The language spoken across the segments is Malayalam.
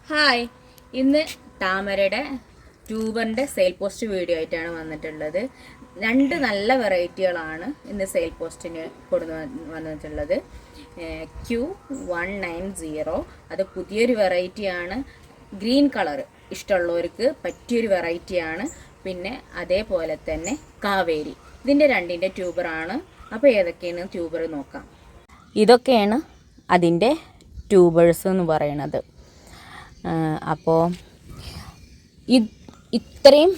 ഹായ്, ഇന്ന് താമരയുടെ ട്യൂബറിൻ്റെ സെയിൽ പോസ്റ്റ് വീഡിയോ ആയിട്ടാണ് വന്നിട്ടുള്ളത്. രണ്ട് നല്ല വെറൈറ്റികളാണ് ഇന്ന് സെയിൽ പോസ്റ്റിന് വന്നിട്ടുള്ളത്. Q190 അത് പുതിയൊരു വെറൈറ്റിയാണ്. ഗ്രീൻ കളർ ഇഷ്ടമുള്ളവർക്ക് പറ്റിയൊരു വെറൈറ്റിയാണ്. പിന്നെ അതേപോലെ തന്നെ കാവേരി, ഇതിൻ്റെ രണ്ടിൻ്റെ ട്യൂബറാണ്. അപ്പോൾ ഏതൊക്കെയാണ് ട്യൂബർ നോക്കാം. ഇതൊക്കെയാണ് അതിൻ്റെ ട്യൂബേഴ്സ് എന്ന് പറയുന്നത്. അപ്പോൾ ഇത്രയും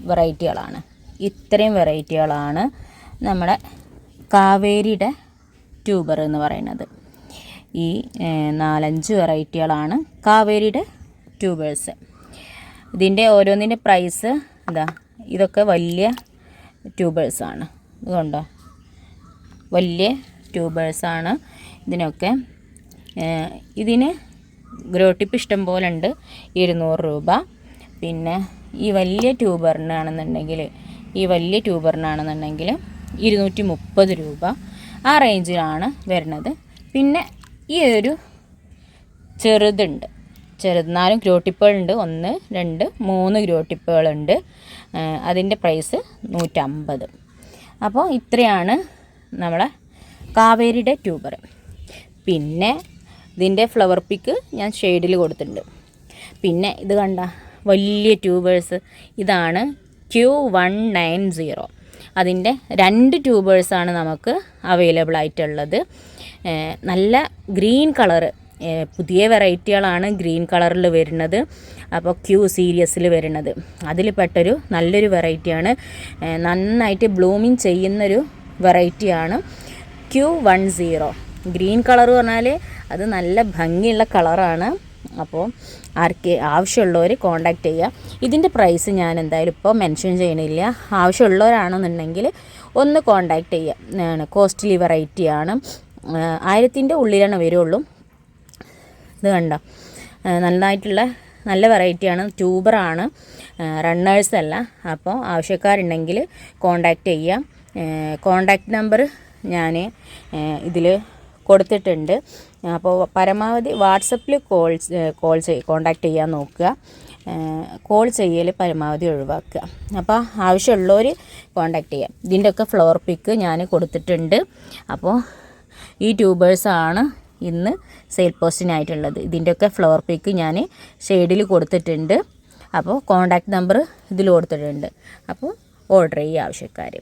വെറൈറ്റികളാണ് നമ്മുടെ കാവേരിയുടെ ട്യൂബർ എന്ന് പറയുന്നത്. ഈ 4-5 വെറൈറ്റികളാണ് കാവേരിയുടെ ട്യൂബേഴ്സ്. ഇതിൻ്റെ ഓരോന്നിൻ്റെ പ്രൈസ് ഇതൊക്കെ വലിയ ട്യൂബേഴ്സാണ്. ഇതുകൊണ്ടോ, വലിയ ട്യൂബേഴ്സാണ് ഇതിനൊക്കെ. ഇതിന് ഗ്രോ ടിപ്പ് ഇഷ്ടം പോലെ ഉണ്ട്, 200 രൂപ. പിന്നെ ഈ വലിയ ട്യൂബറിനാണെന്നുണ്ടെങ്കിൽ 230 രൂപ, ആ റേഞ്ചിലാണ് വരുന്നത്. പിന്നെ ഈ ഒരു ചെറുതെന്നാലും ഗ്രോ ടിപ്പുകളുണ്ട്. 1, 2, 3 ഗ്രോ ടിപ്പുകളുണ്ട്. അതിൻ്റെ പ്രൈസ് 150. അപ്പോൾ ഇത്രയാണ് നമ്മളെ കാവേരിയുടെ ട്യൂബർ. പിന്നെ ഇതിൻ്റെ ഫ്ലവർ പിക്ക് ഞാൻ ഷെയ്ഡിൽ കൊടുത്തിട്ടുണ്ട്. പിന്നെ ഇത് കണ്ട വലിയ ട്യൂബേഴ്സ്, ഇതാണ് Q190. അതിൻ്റെ 2 ട്യൂബേഴ്സാണ് നമുക്ക് അവൈലബിൾ ആയിട്ടുള്ളത്. നല്ല ഗ്രീൻ കളറ്, പുതിയ വെറൈറ്റികളാണ് ഗ്രീൻ കളറിൽ വരുന്നത്. അപ്പോൾ Q സീരീസിൽ വരുന്നത് അതിൽ പെട്ടൊരു നല്ലൊരു വെറൈറ്റിയാണ്. നന്നായിട്ട് ബ്ലൂമിങ് ചെയ്യുന്നൊരു വെറൈറ്റിയാണ് Q10. ഗ്രീൻ കളർ പറഞ്ഞാൽ അത് നല്ല ഭംഗിയുള്ള കളറാണ്. അപ്പോൾ ആവശ്യമുള്ളവർ കോണ്ടാക്ട് ചെയ്യുക. ഇതിൻ്റെ പ്രൈസ് ഞാൻ എന്തായാലും ഇപ്പോൾ മെൻഷൻ ചെയ്യണില്ല. ആവശ്യമുള്ളവരാണെന്നുണ്ടെങ്കിൽ ഒന്ന് കോണ്ടാക്ട് ചെയ്യുക. കോസ്റ്റ്ലി വെറൈറ്റിയാണ്. 1000ൻ്റെ ഉള്ളിലാണ് വരുള്ളൂ. ഇത് കണ്ടോ, നന്നായിട്ടുള്ള നല്ല വെറൈറ്റിയാണ്. ട്യൂബറാണ്, റണ്ണേഴ്സ് അല്ല. അപ്പോൾ ആവശ്യക്കാരുണ്ടെങ്കിൽ കോണ്ടാക്ട് ചെയ്യാം. കോണ്ടാക്ട് നമ്പർ ഞാൻ ഇതിൽ കൊടുത്തിട്ടുണ്ട്. അപ്പോൾ പരമാവധി വാട്സപ്പിൽ കോണ്ടാക്ട് ചെയ്യാൻ നോക്കുക. കോൾ ചെയ്യൽ പരമാവധി ഒഴിവാക്കുക. അപ്പോൾ ആവശ്യമുള്ളവർ കോണ്ടാക്ട് ചെയ്യാം. ഇതിൻ്റെയൊക്കെ ഫ്ലവർ പിക്ക് ഞാൻ കൊടുത്തിട്ടുണ്ട്. അപ്പോൾ ഈ ട്യൂബേഴ്സാണ് ഇന്ന് സെയിൽ പോസ്റ്റിനായിട്ടുള്ളത്. ഇതിൻ്റെയൊക്കെ ഫ്ലവർ പിക്ക് ഞാൻ ഷെയ്ഡിൽ കൊടുത്തിട്ടുണ്ട്. അപ്പോൾ കോണ്ടാക്ട് നമ്പർ ഇതിൽ കൊടുത്തിട്ടുണ്ട്. അപ്പോൾ ഓർഡർ ചെയ്യുക ആവശ്യക്കാർ.